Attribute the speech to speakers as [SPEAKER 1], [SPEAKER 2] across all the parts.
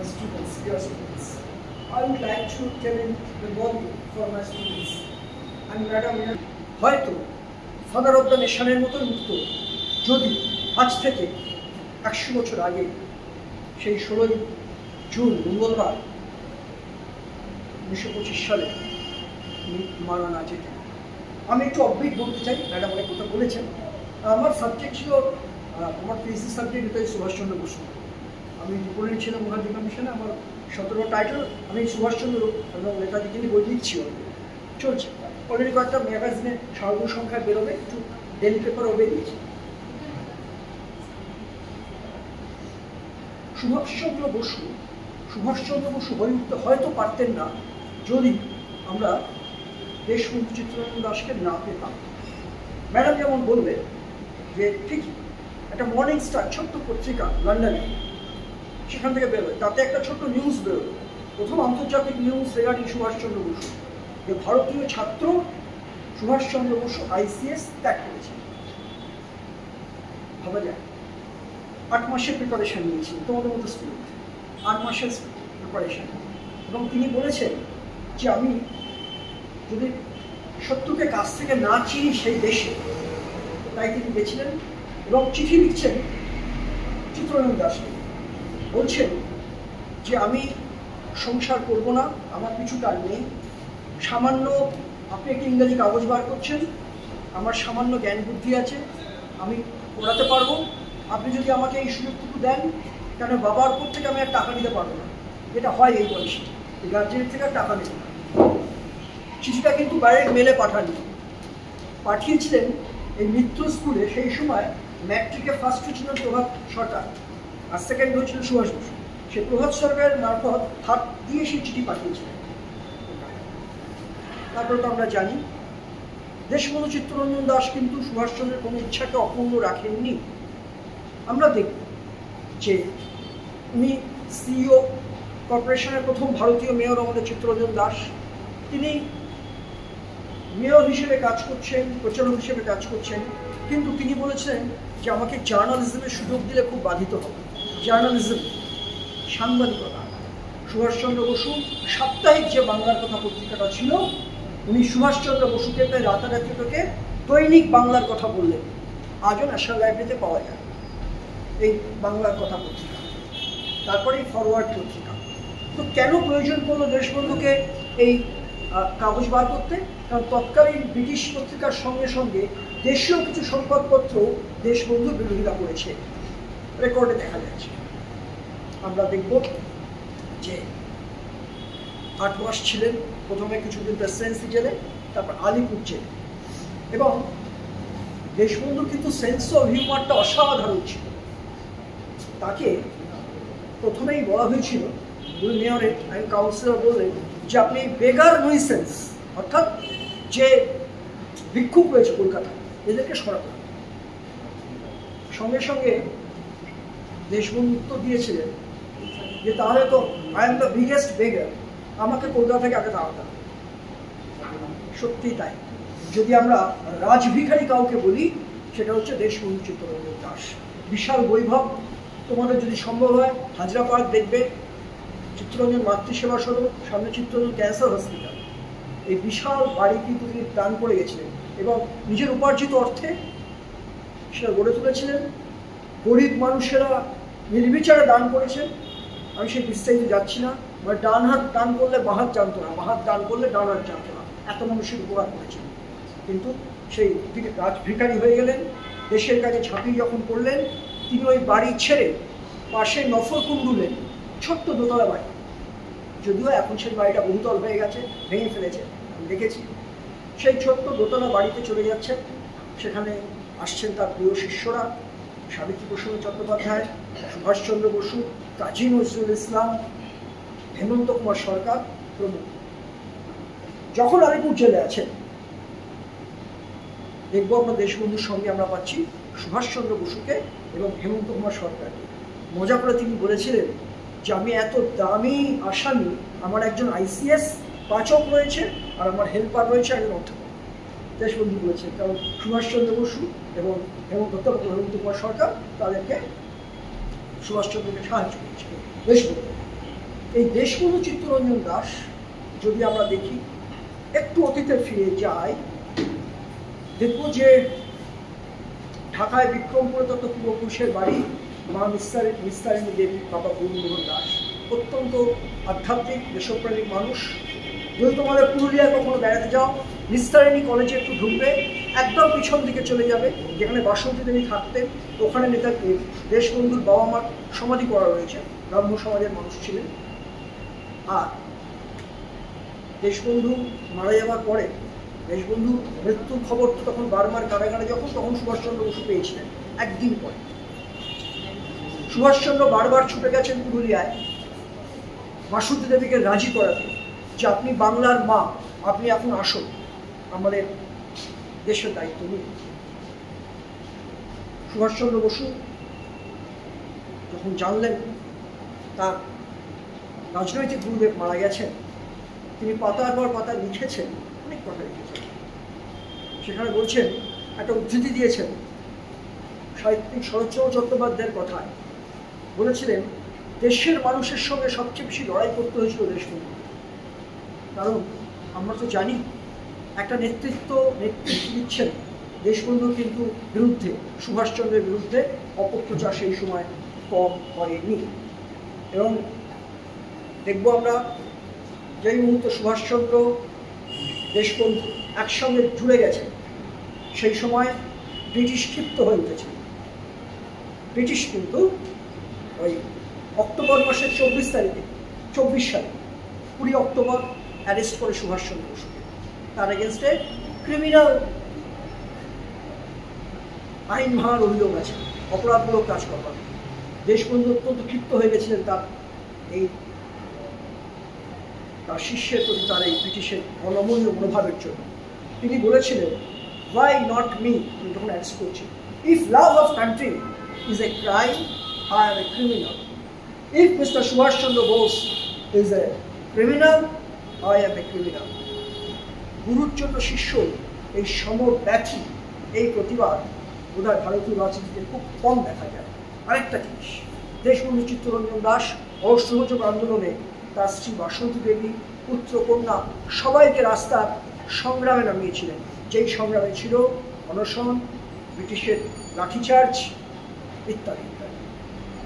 [SPEAKER 1] students, dear students. I would like to tell in Bengali for my students. And Madam, হয়তো father of the নেশনের মতো উত্তর যদি আজ থেকে 100 বছর আগে সেই 16ই জুন মঙ্গলবার 1925 সালে মারা না যেতেন। আমি একটু অবভিট বলতে চাই, ম্যাডাম অনেক কথা বলেছেন। আমার সাবজেক্ট ছিল, আমার পিএইচডি সাবজেক্ট নেতাজি সুভাষচন্দ্র বসু। আমি ডিপোনেন্ট ছিলাম মহাদি কমিশনে। আমার 17 টাইটেল আমি সুভাষচন্দ্র এবং নেতাজিকে নিয়ে বই লিখছি, চলছে অলরেডি। কয়েকটা ম্যাগাজিনে সর্ব সংখ্যায় বেরোবে, একটু ডেলি পেপারও বেরিয়েছে। সুভাষচন্দ্র বসু হয়ে উঠতে হয়তো পারতেন না যদি আমরা দেশবন্ধু চিত্তরঞ্জন দাসকে না পেতাম। ম্যাডাম যেমন বলবে যে ঠিক একটা মর্নিং স্টার ছোট্ট পত্রিকা লন্ডনে, সেখান থেকে বেরোয়, তাতে একটা ছোট্ট নিউজ বেরোয়, প্রথম আন্তর্জাতিক নিউজ রিগার্ডিং সুভাষচন্দ্র বসু, যে ভারতীয় ছাত্র সুভাষচন্দ্র বসু আইসিএস ত্যাগ করেছে। ভাবা যায় 8 মাসের প্রিপারেশন নিয়েছি তোমাদের মতো স্কুল, 8 মাসের প্রিপারেশন। এবং তিনি বলেছেন যে আমি যদি শত্রুকে কাছ থেকে না চিনি সেই দেশে, তাই তিনি গেছিলেন এবং চিঠি লিখছেন চিত্তরঞ্জন দাসকে, বলছেন যে আমি সংসার করব না, আমার কিছু টান নেই, সামান্য আপনি একটি ইংরেজি কাগজ বার করছেন, আমার সামান্য জ্ঞান বুদ্ধি আছে, আমি পড়াতে পারবো, আপনি যদি আমাকে এই সুযোগটুকু দেন, কেন বাবার উপর থেকে আমি আর টাকা নিতে পারবো না। এটা হয় এই বয়সে, গার্জেনের থেকে টাকা নেব না। চিঠিটা কিন্তু বাইরের মেলে পাঠিয়েছিলেন এই মিত্র স্কুলে। সেই সময় ম্যাট্রিকে ফার্স্ট হয়েছিলেন প্রভাত সরকার, আর সেকেন্ড হয়েছিল সুভাষ বসু। সে প্রভাত সরকারের মারফত হাত দিয়ে সেই চিঠি পাঠিয়েছিলেন। তারপরে তো আমরা জানি দেশবন্ধু চিত্তরঞ্জন দাস কিন্তু সুভাষচন্দ্রের কোনো ইচ্ছাকে অপূর্ণ রাখেননি। আমরা দেখব যে উনি সিইও কর্পোরেশনের প্রথম ভারতীয় মেয়র আমাদের চিত্তরঞ্জন দাস। তিনি মেয়র হিসেবে কাজ করছেন, প্রচারক হিসেবে কাজ করছেন, কিন্তু তিনি বলেছেন যে আমাকে জার্নালিজমের সুযোগ দিলে খুব বাধিত হবে। জার্নালিজম, সাংবাদিকতা। সুভাষচন্দ্র বসু সাপ্তাহিক যে বাংলার কথা পত্রিকাটা ছিল, উনি সুভাষচন্দ্র বসুকে প্রায় রাতারাতি থেকে দৈনিক বাংলার কথা বললেন। আজও ন্যাশনাল লাইব্রেরিতে পাওয়া যায় এই বাংলার কথা পত্রিকা। তারপরে ফরওয়ার্ড পত্রিকা। তো কেন প্রয়োজন পড়লো দেশবন্ধুকে এই কাগজ বার করতে? কারণ তৎকালীন ব্রিটিশ পত্রিকার সঙ্গে সঙ্গে দেশীয় কিছু সংবাদপত্র দেশবন্ধুর বিরোধিতা করেছে, রেকর্ডে দেখা যাচ্ছে। আমরা দেখব যে 8 মাস ছিলেন, প্রথমে কিছুদিন প্রেসিডেন্সি জেলে, তারপর আলিপুর জেলে। এবং দেশবন্ধুর কিন্তু সেন্স অফ হিউমারটা অসাধারণ ছিল। তাকে প্রথমেই বলা হয়েছিল, দুই মেয়রের আইন কাউন্সিলর বললেন যে আপনি বেগার নুইসেন্স, অর্থাৎ যে বিক্ষোভ রয়েছে কলকাতায়, এদেরকে সরাতে হবে। সঙ্গে সঙ্গে দেশবন্ধু উত্তর দিয়েছিলেন যে তাহলে তো আই এম দ্য বিগেস্ট বেগার, আমাকে কলকাতা থেকে আগে তাড়াতে হবে। সত্যিই তাই। যদি আমরা রাজভিখারি কাউকে বলি, সেটা হচ্ছে দেশবন্ধু চিত্তরঞ্জন দাস। বিশাল বৈভব। তোমাদের যদি সম্ভব হয় হাজরা পার্ক দেখবে, চিত্তরঞ্জন মাতৃসেবা সদন, সামনে চিত্তরঞ্জন ক্যান্সার হসপিটাল। এই বিশাল বাড়ি কিন্তু তিনি দান করে গেছিলেন এবং নিজের উপার্জিত অর্থে সেটা গড়ে তুলেছিলেন। গরিব মানুষেরা নির্বিচারে দান করেছেন। আমি সেই বিস্তারিত যাচ্ছি না। মানে ডান হাত দান করলে বাঁ হাত জানতো না, বাঁ হাত দান করলে ডান হাত জানতো না, এত মানুষের উপকার করেছেন। কিন্তু সেই তিনি রাজভিখারি হয়ে গেলেন। দেশের কাজে ঝাঁপিয়ে যখন পড়লেন, তিনি ওই বাড়ি ছেড়ে পাশে নফল কুণ্ডুলেন ছোট্ট দোতলা বাড়ি, যদিও এখন সেই বাড়িটা বহুতল হয়ে গেছে, ভেঙে ফেলেছে, আমি দেখেছি। সেই ছোট্ট দোতলা বাড়িতে চলে যাচ্ছেন। সেখানে আসছেন তার প্রিয় শিষ্যরা, সাবিত্রীপ্রসন্ন চট্টোপাধ্যায়, সুভাষচন্দ্র বসু, কাজী নজরুল ইসলাম, হেমন্ত কুমার সরকার প্রমুখ। যখন আলিপুর জেলে আছেন, দেখব আমরা দেশবন্ধুর সঙ্গে আমরা পাচ্ছি সুভাষচন্দ্র বসুকে এবং হেমন্ত কুমার সরকারকে। মজা করে তিনি বলেছিলেন যে আমি এত দামি আসামি, আমার একজন আইসিএস পাচক রয়েছে আর আমার হেল্পার রয়েছে একজন অধ্যাপক। দেশবন্ধু বলেছেন, কারণ সুভাষচন্দ্র বসু এবং হেমন্ত কুমার সরকার তাদেরকে সুভাষচন্দ্রকে সাহায্য করেছিলেন। দেশবন্ধু এই দেশবন্ধু চিত্তরঞ্জন দাস যদি আমরা দেখি, একটু অতীতে ফিরে যাই, দেখব যে ঢাকায় বিক্রমপুরে তত পূর্বপুরুষের বাড়ি মা নিস্তারিণী দেবী, বাবা গুরুমোহন দাস অত্যন্ত আধ্যাত্মিক দেশপ্রেমিক মানুষ। যদি তোমাদের পুরুলিয়ায় কখনো বেড়াতে যাও, নিস্তারিণী কলেজে একটু ঢুকবে, একদম পিছন দিকে চলে যাবে, যেখানে বাসন্তী দেবী থাকতেন, ওখানে নেতাকে দেশবন্ধুর বাবা মার সমাধি করা রয়েছে। ব্রাহ্ম সমাজের মানুষ ছিলেন। আর দেশবন্ধু মারা যাওয়ার পরে, দেশবন্ধু মৃত্যুর খবর তো তখন বারবার কারাগারে তখন সুভাষচন্দ্র বসু পেয়েছিলেন। একদিন পরে সুভাষচন্দ্র বারবার ছুটে গেছেন পুরুলিয়ায় বাসন্তী দেবীকে রাজি করাতে যে আপনি বাংলার মা, আপনি এখন আসুন, আমাদের দেশের দায়িত্ব নিন। সুভাষচন্দ্র বসু যখন জানলেন তার রাজনৈতিক গুরুদেব মারা গেছেন, তিনি পাতার পর পাতা লিখেছেন, অনেক কথা লিখেছেন। সেখানে বলছেন, একটা উদ্ধৃতি দিয়েছেন সাহিত্যিক শরৎচন্দ্র চট্টোপাধ্যায়ের কথায়, বলেছিলেন দেশের মানুষের সঙ্গে সবচেয়ে বেশি লড়াই করতে হয়েছিল দেশবন্ধু। কারণ আমরা তো জানি একটা নেতৃত্ব দিচ্ছেন দেশবন্ধুর কিন্তু বিরুদ্ধে, সুভাষচন্দ্রের বিরুদ্ধে অপপ্রচার সেই সময় কম করেনি। এবং দেখবো আমরা যেই মুহূর্তে সুভাষচন্দ্র দেশবন্ধু একসঙ্গে জুড়ে গেছেন, সেই সময় ব্রিটিশ ক্ষিপ্ত হয়ে উঠেছে। ব্রিটিশ কিন্তু ওই অক্টোবর মাসের 24 সালে 20 অক্টোবর অ্যারেস্ট করে সুভাষচন্দ্র বসুকে। তার এগেনস্টে ক্রিমিনাল আইন ভাঙার অভিযোগ আছে, অপরাধমূলক কাজ করবার। দেশবন্ধু অত্যন্ত ক্ষিপ্ত হয়ে গেছিলেন তার শিষ্যের প্রতি তার এই ব্রিটিশের অনমনীয় মনোভাবের জন্য। তিনি বলেছিলেন, why not me? আমি যখন অ্যারেস্ট করছি, if love of country is a crime, I am a criminal. If Mr. Subhash Chandra Bose is a criminal, I am a criminal. গুরুর জন্য শিষ্য এই সমর ব্যথী, এই প্রতিবাদ বোধহয় ভারতীয় রাজনীতিতে খুব কম দেখা যায়। আরেকটা জিনিস, দেশবন্ধু চিত্তরঞ্জন দাস অসহযোগ আন্দোলনে তার স্ত্রী বাসন্তী দেবী, পুত্র কন্যা সবাইকে রাস্তার সংগ্রামে নামিয়েছিলেন, যেই সংগ্রামে ছিল অনশন, ব্রিটিশের লাঠিচার্জ ইত্যাদি ইত্যাদি।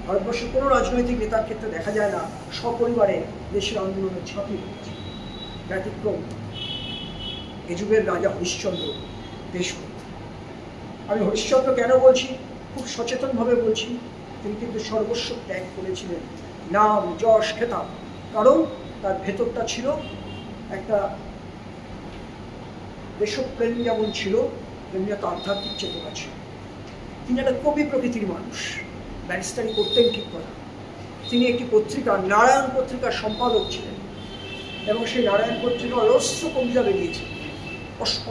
[SPEAKER 1] ভারতবর্ষের কোনো রাজনৈতিক নেতার ক্ষেত্রে দেখা যায় না সপরিবারে দেশের আন্দোলনে ঝাঁপিয়ে পড়েছে। ব্যতিক্রম এ যুগের রাজা হরিশ্চন্দ্র দেশবন্ধু। আমি হরিশ্চন্দ্র কেন বলছি, খুব সচেতনভাবে বলছি, তিনি কিন্তু সর্বস্ব ত্যাগ করেছিলেন, নাম যশ খেতাব, কারণ তার ভেতরটা ছিল একটা দেশপ্রেম যেমন ছিল, তেমনি একটা আধ্যাত্মিক চেতনা ছিল। তিনি একটা কবি প্রকৃতির মানুষ, ব্যারিস্টারি করতেন ঠিক কথা। তিনি একটি পত্রিকা, নারায়ণ পত্রিকার সম্পাদক ছিলেন, এবং সেই নারায়ণ পত্রিকা অজস্র কবিতা বেরিয়েছে,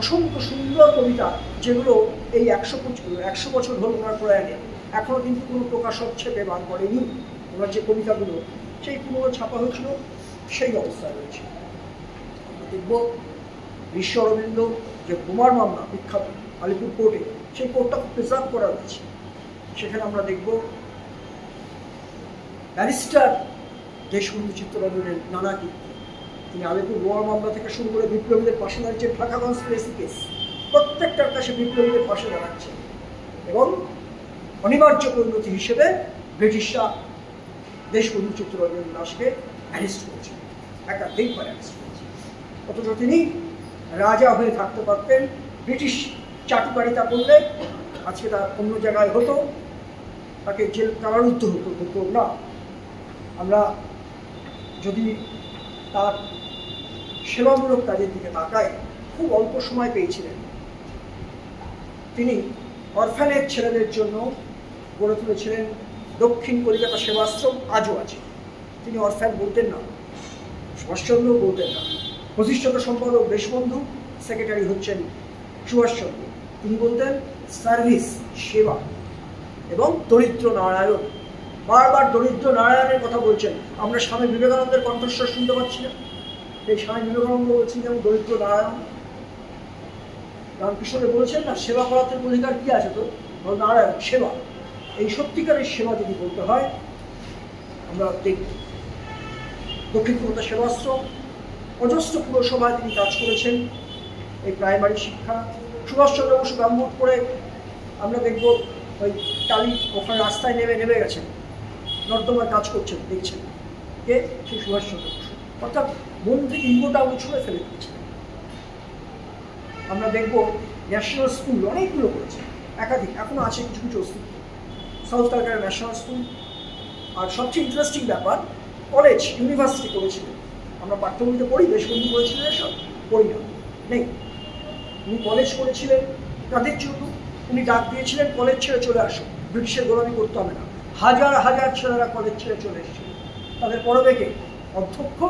[SPEAKER 1] অসংখ্য সুন্দর কবিতা, যেগুলো এই 100 বছর হল ওনার প্রয়াণে এখনও কিন্তু কোনো প্রকাশক ছেপে বার করেনি। ওনার যে কবিতাগুলো সেই পুরো ছাপা হয়েছিল সেই অবস্থায় রয়েছে। আমরা দেখব বিশ্ব অরবিন্দ যে বোমার মামলা বিখ্যাত আলিপুর কোর্টে, সেই কোর্টটা প্রিজার্ভ করা রয়েছে। সেখানে আমরা দেখব ব্যারিস্টার দেশবন্ধু চিত্তরঞ্জনের নানা কীর্তি। তিনি আলিপুর বোমার মামলা থেকে শুরু করে বিপ্লবীদের পাশে দাঁড়িয়েছে, ঢাকা কনস্পিরেসি কেস, প্রত্যেকটার কাছে বিপ্লবীদের পাশে দাঁড়াচ্ছে, এবং অনিবার্য পরিণতি হিসেবে ব্রিটিশরা দেশবন্ধু চিত্তরঞ্জন দাসকে অ্যারেস্ট করেছে, একাধিকবার অ্যারেস্ট করেছে। অথচ তিনি রাজা হয়ে থাকতে পারতেন, ব্রিটিশ চাটুকারিতা করলে আজকে তার অন্য জায়গায় হতো, তাকে জেল কারারুদ্ধ হতো না। আমরা যদি তার সেবামূলক কাজের দিকে তাকাই, খুব অল্প সময় পেয়েছিলেন। তিনি অরফ্যানেজ ছেলেদের জন্য গড়ে তুলেছিলেন দক্ষিণ কলকাতা সেবাশ্রম, আজও আছে। তিনি অরফ্যান বলতেন না, সুভাষচন্দ্র বলতেন না। প্রতিষ্ঠাতা সম্পাদক দেশবন্ধু, সেক্রেটারি হচ্ছেন সুভাষচন্দ্র। তিনি বলতেন সার্ভিস, সেবা, এবং দরিদ্র নারায়ণ। বারবার দরিদ্র নারায়ণের কথা বলছেন। আমরা স্বামী বিবেকানন্দের কণ্ঠস্বর শুনতে পাচ্ছি না? এই স্বামী বিবেকানন্দ বলছেন যেমন দরিদ্র নারায়ণ। রামকৃষ্ণকে বলেছেন না, সেবা করাতে অধিকার কি আছে তো? নারায়ণ, সেবা। এই সত্যিকারের সেবা যদি বলতে হয়, আমরা দেখব দক্ষিণ কলকাতা সেবাশ্রম, অজস্র পুরসভায় তিনি কাজ করেছেন এই প্রাইমারি শিক্ষা। সুভাষচন্দ্র বসু ব্রাহ্মণ করে আমরা দেখব ওই টালি ওখানে রাস্তায় নেমে গেছেন, নর্দমার কাজ করছেন, দেখছেন কে? সেই সুভাষচন্দ্র বসু। অর্থাৎ মন থেকে ইগোটা উনি ছুঁড়ে ফেলে দিচ্ছিলেন। আমরা দেখব ন্যাশনাল স্কুল অনেকগুলো করেছে, একাধিক, এখনো আছে কিছু কিছু অস্তিত্ব, সাউথ ক্যালকাটা ন্যাশনাল স্কুল। আর সবচেয়ে ইন্টারেস্টিং ব্যাপার, কলেজ ইউনিভার্সিটি করেছিলেন। আমরা পাঠ্যবইতে পড়ি দেশবন্ধু করেছিলেন, এসব পড়ি না, নেই। উনি কলেজ করেছিলেন তাদের জন্য। উনি ডাক দিয়েছিলেন কলেজ ছেড়ে চলে আসো, ব্রিটিশের গোলামি করতে হবে না। হাজার হাজার ছেলেরা কলেজ ছেড়ে চলে এসেছিল। তাদের পরবেকে অধ্যক্ষ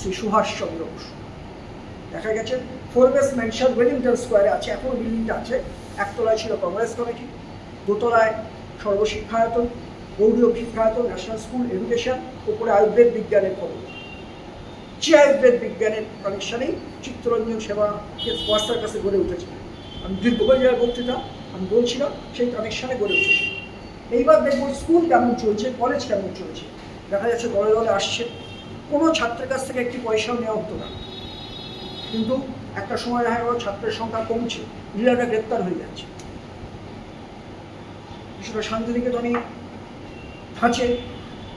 [SPEAKER 1] শ্রী সুভাষচন্দ্র বসু। দেখা গেছে ফোরবেস ম্যানশন ওয়েলিংটন স্কোয়ারে আছে, এখনো বিল্ডিংটা আছে। একতলায় ছিল কংগ্রেস কমিটি, দোতলায় সর্বশিক্ষায়তন, গৌরীয় শিক্ষায়তন, ন্যাশনাল স্কুল এডুকেশন, উপরে আয়ুর্বেদ বিজ্ঞানের ভবন। যে আয়ুর্বেদ বিজ্ঞানের কানেকশনেই চিত্তরঞ্জন সেবা ওয়াস্তার কাছে গড়ে উঠেছে। আমি দীর্ঘ হয়ে যাওয়ার বক্তৃতা আমি বলছিলাম, সেই কানেকশনে গড়ে উঠেছে। এইবার দেখবো স্কুল কেমন চলছে, কলেজ কেমন চলছে। দেখা যাচ্ছে দলে দলে আসছে, কোনো ছাত্রের কাছ থেকে একটি পয়সাও নেওয়া হতো না। কিন্তু একটা সময় দেখা গেল ছাত্রের সংখ্যা কমছে, লিডাররা গ্রেপ্তার হয়ে যাচ্ছে। বিশেষ শান্তিনিকেতনে ধাঁচে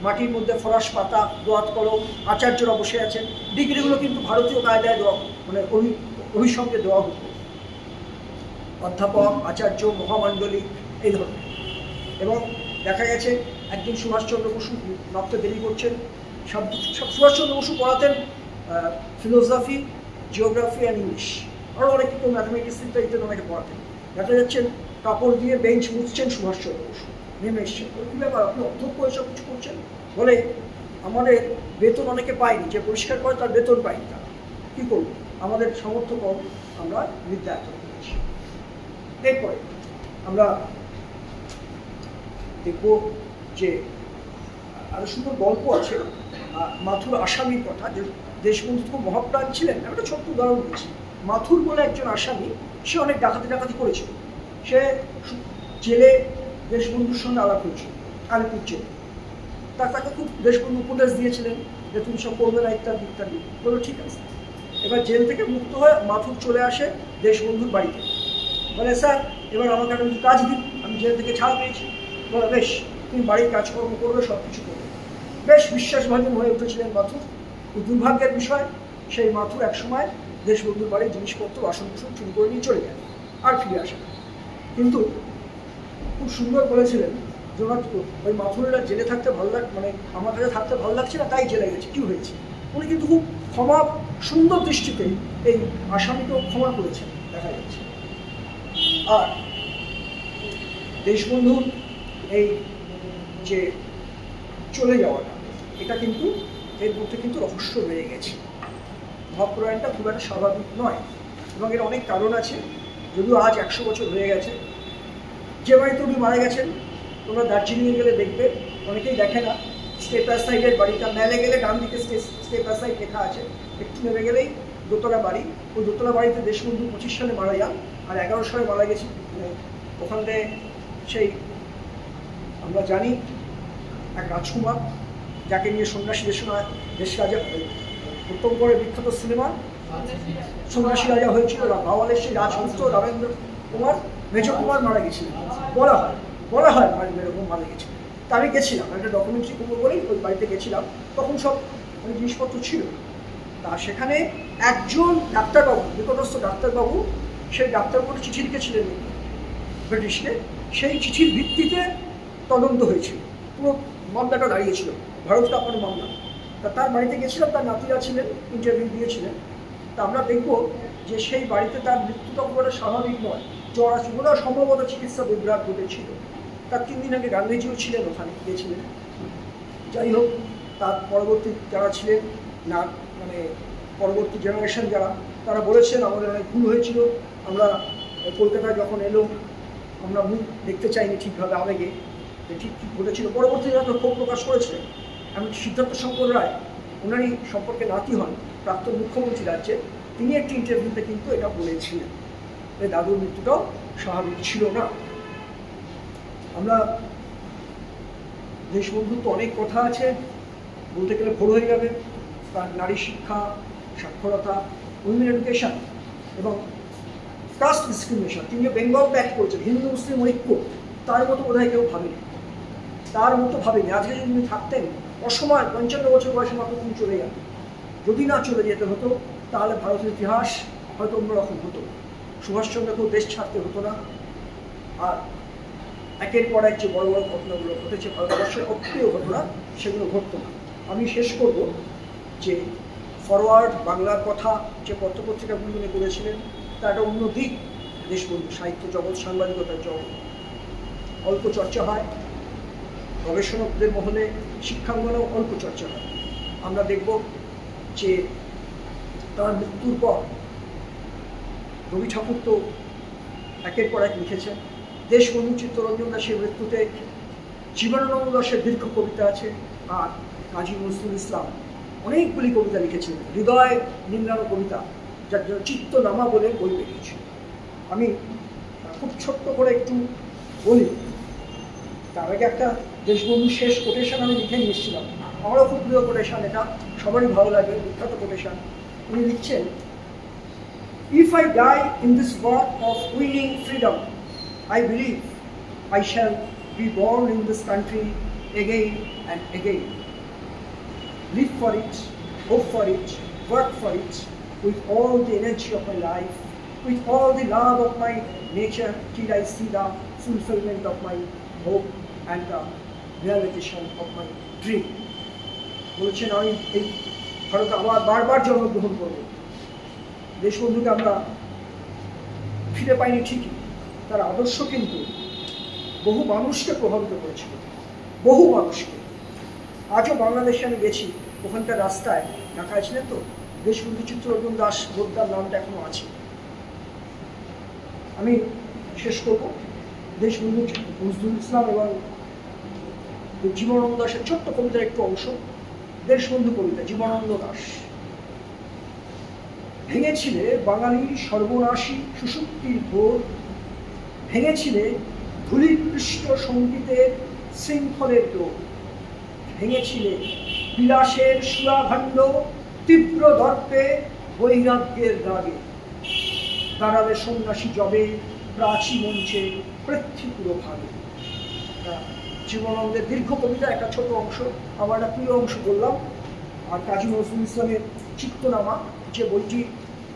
[SPEAKER 1] মাটির মধ্যে ফরাস পাতা, দোয়াত কলম, আচার্যরা বসে আছেন। ডিগ্রিগুলো কিন্তু ভারতীয় কায়দায় দেওয়া, মানে অভিসঙ্গে দেওয়া হতো। অধ্যাপক, আচার্য, মহামণ্ডলী, এই ধরনের। এবং দেখা গেছে একদিন সুভাষচন্দ্র বসু নামতে দেরি করছেন। সুভাষচন্দ্র বসু পড়াতেন ফিলোসফি, জিওগ্রাফি অ্যান্ড ইংলিশ, আরও অনেক কিছু ম্যাথমেটিক্স ইত্যাদি অনেকে পড়াতেন। দেখা যাচ্ছেন কাপড় দিয়ে বেঞ্চ মুছছেন সুভাষচন্দ্র বসু, নেমে এসছেন। কী ব্যাপার, আপনি অধ্যক্ষ এসব কিছু করছেন? বলে আমাদের বেতন অনেকে পায়নি, যে পরিষ্কার করে তার বেতন পায়নি। তারা কী করব, আমাদের সামর্থ্য কম, আমরা বিদ্যায়তন করেছি। এরপরে আমরা দেখব যে আরো সুন্দর গল্প আছে মাথুর আসামির কথা, যে দেশবন্ধু খুব মহাপ্রাণ ছিলেন। আমি একটা ছোট্ট উদাহরণ দিচ্ছি। মাথুর বলে একজন আসামি, সে অনেক ডাকাতি করেছিল। সে জেলে দেশবন্ধুর সঙ্গে আলাপ হয়েছিল আলিপুর জেলে। তাকে খুব দেশবন্ধু উপদেশ দিয়েছিলেন যে তুমি সব করবে না ইত্যাদি ইত্যাদি। বললো ঠিক আছে। এবার জেল থেকে মুক্ত হয়ে মাথুর চলে আসে দেশবন্ধুর বাড়িতে। বলে স্যার এবার আমাকে একটা কাজ দিন, আমি জেল থেকে ছাড় পেয়েছি। বলে বেশ, তুমি বাড়ির কাজকর্ম করবে, সব কিছু করবে। বেশ বিশ্বাসভাজন হয়ে উঠেছিলেন মাথুর। দুর্ভাগ্যের বিষয়, সেই মাথুর একসময় দেশবন্ধুর বাড়ির জিনিসপত্র বাসন চুরি করে নিয়ে চলে গেল, আর ফিরে আসে। কিন্তু খুব সুন্দর বলেছিলেন যে ওই মাথুরেরা জেলে থাকতে ভালো মানে আমার কাছে থাকতে ভালো লাগছে না, তাই জেলে গেছে, কী হয়েছে। উনি কিন্তু খুব ক্ষমা সুন্দর দৃষ্টিতে এই আসামিকেও ক্ষমা করেছেন, দেখা যাচ্ছে। আর দেশবন্ধুর এই যে চলে যাওয়াটা, এটা কিন্তু এর মধ্যে কিন্তু রহস্য রয়ে গেছে। ভাবপ্রয়াণটা খুব একটা স্বাভাবিক নয়, এবং এর অনেক কারণ আছে। যদিও আজ 100 বছর হয়ে গেছে। যে বাড়িতে উনি মারা গেছেন, তোমরা দার্জিলিংয়ে গেলে দেখবে, অনেকেই দেখে না, স্টেপার সাইডের বাড়িটা। মেলে গেলে ডান দিকে স্টেপার সাইড লেখা আছে, একটু নেমে গেলেই দোতলা বাড়ি। ওই দোতলা বাড়িতে দেশবন্ধু 25 সালে মারা যান, আর 11 সালে মারা গেছে। ওখানে সেই আমরা জানি এক রাজকুমার, যাকে নিয়ে সন্ন্যাসীদের সময় দেশ রাজা, উত্তম করে বিখ্যাত সিনেমা সন্ন্যাসী রাজা হয়েছিল, ভাওয়ালের সেই রাজপুত্র রামেন্দ্র কুমার, মেজ কুমার মারা গেছিলেন। বলা হয় এরকম মারা গেছিলেন। তা আমি গেছিলাম, একটা ডকুমেন্টারি করবো বলেই ওই বাড়িতে গেছিলাম। তখন সব অনেক জিনিসপত্র ছিল। তা সেখানে একজন ডাক্তারবাবু, নিকটস্থ ডাক্তারবাবু, সেই ডাক্তারবাবু চিঠি লিখেছিলেন ব্রিটিশকে। সেই চিঠির ভিত্তিতে তদন্ত হয়েছিল, পুরো মামলাটা দাঁড়িয়েছিল, ভারত কাঁপানো মামলা। তা তার বাড়িতে গেছিলাম, তার নাতিরা ছিলেন, ইন্টারভিউ দিয়েছিলেন। তা আমরা দেখব যে সেই বাড়িতে তার মৃত্যুটা খুব একটা স্বাভাবিক নয়, জ্বর আছে বলে সম্ভবত চিকিৎসা বিভ্রাট ঘটেছিল। তার 3 দিন আগে গান্ধীজিও ছিলেন, ওখানে গিয়েছিলেন। যাই হোক, তার পরবর্তী যারা ছিলেন না, মানে পরবর্তী জেনারেশন যারা, তারা বলেছেন আমাদের অনেক ভুল হয়েছিল। আমরা কলকাতায় যখন এলো, আমরা মুখ দেখতে চাইনি ঠিকভাবে, আবেগে যে ঠিক কী ঘটেছিল। পরবর্তীতে যারা ক্ষোভ প্রকাশ করেছে, এমনকি সিদ্ধার্থ শঙ্কর রায়, ওনারই সম্পর্কে নাতি হন, প্রাক্তন মুখ্যমন্ত্রী রাজ্যে, তিনি একটি ইন্টারভিউতে কিন্তু এটা বলেছিলেন যে দাদুর মৃত্যুটাও স্বাভাবিক ছিল না। আমরা দেশবন্ধুর তো অনেক কথা আছে, বলতে গেলে ভোর হয়ে যাবে। তার নারী শিক্ষা, সাক্ষরতা, উইমেন এডুকেশন এবং কাস্ট ডিসক্রিমিনেশন, তিনিও বেঙ্গল ব্যাক করেছেন। হিন্দু মুসলিম ঐক্য তার মতো বোধহয় কেউ ভাবেনি, তার মতো ভাবেনি। আজকে যদি তিনি থাকতেন অসময় 55 বছর বয়সে মাত্র তিনি চলে যান, যদি না চলে যেতে হতো তাহলে ভারতের ইতিহাস হয়তো অন্যরকম হতো। সুভাষচন্দ্রকেও দেশ ছাড়তে হতো না, আর একের পর এক যে বড় বড় ঘটনাগুলো ঘটেছে ভারতবর্ষের অপ্রিয় ঘটনা, সেগুলো ঘটতো না। আমি শেষ করব যে ফরওয়ার্ড বাংলার কথা যে পত্রপত্রিকা গুনগুনে করেছিলেন, তা একটা অন্য দিক। দেশবন্ধু সাহিত্য জগৎ, সাংবাদিকতার জগৎ অল্প চর্চা হয়, গবেষকদের মহলে শিক্ষাঙ্গনেও অল্প চর্চা হয়। আমরা দেখব যে তার মৃত্যুর পর রবি ঠাকুর তো একের পর এক লিখেছেন। দেশবন্ধু চিত্তরঞ্জন দাশের মৃত্যুতে জীবনানন্দ দাশের দীর্ঘ কবিতা আছে, আর কাজী নজরুল ইসলাম অনেকগুলি কবিতা লিখেছিলেন, হৃদয় নিংড়ানো কবিতা, যার জন্য চিত্তনামা বলে বই বেরিয়েছে। আমি খুব ছোট্ট করে একটু বলি, তার আগে একটা দেশবন্ধুর শেষ কোটেশন আমি লিখে নিয়ে এসেছিলাম, আমারও খুব প্রিয় কোটেশন, এটা সবারই ভালো লাগে, বিখ্যাত কোটেশন। উনি লিখছেন, "If I die in this work of winning freedom, I believe I shall be born in this country again and again. Live for it, hope for it, work for it with all the energy of my life, with all the love of my nature, till I see the fulfillment of my hope and the realization of my dream." বলছেন, আমি এই ভারতে আবার বারবার জন্মগ্রহণ করব। দেশবন্ধুকে আমরা ফিরে পাইনি ঠিকই, তার আদর্শ কিন্তু বহু মানুষকে প্রভাবিত করেছিল, বহু মানুষকে। আজও বাংলাদেশে আমি গেছি, ওখানকার রাস্তায়, ঢাকায় ছিলেন তো, দেশবন্ধু চিত্তরঞ্জন দাশ বোদ্দার নামটা এখনো আছে। আমি শেষ করব দেশবন্ধু নজরুল ইসলাম এবং জীবনানন্দ দাশের ছোট্ট কবিতার একটু অংশ। দেশবন্ধু কবিতা, জীবনানন্দ দাশ। ভেঙেছিলে বাঙালির সর্বনাশী সুষুপ্তির ভোর, ভেঙেছিলে ধূলিপৃষ্ট সঙ্গীতের শৃঙ্খলের ডোর, ভেঙেছিলে বিলাসের সুরাভাণ্ড তীব্র দর্পে বৈরাগ্যের রাগে, দাঁড়ালে সন্ন্যাসী জবে প্রাচী মঞ্চে পৃথ্বীপুরো ভাগে। জীবনানন্দের দীর্ঘ কবিতা একটা ছোট অংশ, আমার একটা প্রিয় অংশ বললাম। আর কাজী নজরুল ইসলামের চিত্তনামা, যে বইটি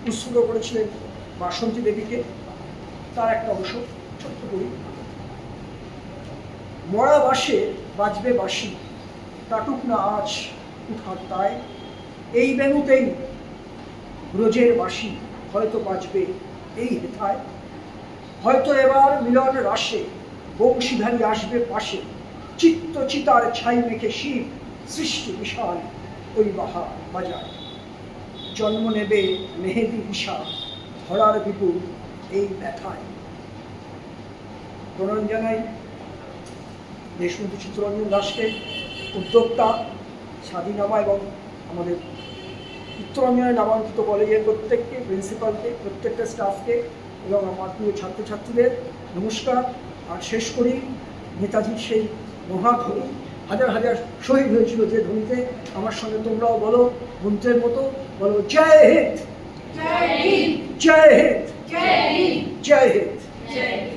[SPEAKER 1] উৎসর্গ করেছিলেন বাসন্তী দেবীকে, তার একটা অংশ ছোট্ট বই। মরা বাসে বাজবে বাঁশি, কাটুক না আজ উঠার তাই, এই বেনুতেই ব্রজের বাঁশি হয়তো বাজবে এই হেথায়, হয়তো এবার মিলন রাশে বংশীধারী আসবে পাশে, চিত্ত চিতার ছাই মেখে শিব সৃষ্টি বিশাল ওই বাহা বাজায়, জন্ম নেবে মেহেদি ঈশা ধরার বিপুল এই ব্যথায়। প্রণাম জানাই দেশবন্ধু চিত্তরঞ্জন দাশকে, উদ্যোক্তা, স্বাধীনতা এবং আমাদের উত্তরঞ্জনের নামাঙ্কিত কলেজের প্রত্যেককে, প্রিন্সিপালকে, প্রত্যেকটা স্টাফকে এবং আমার প্রিয় ছাত্রছাত্রীদের নমস্কার। আর শেষ করি নেতাজির সেই মহাধ্বনি, হাজার হাজার শহীদ হয়েছিল যে ধ্বনিতে, আমার সঙ্গে তোমরাও বলো মন্ত্রের মতো, বলো জয় হিন্দ, জয় হিন্দ, জয় হিন্দ, জয় হিন্দ।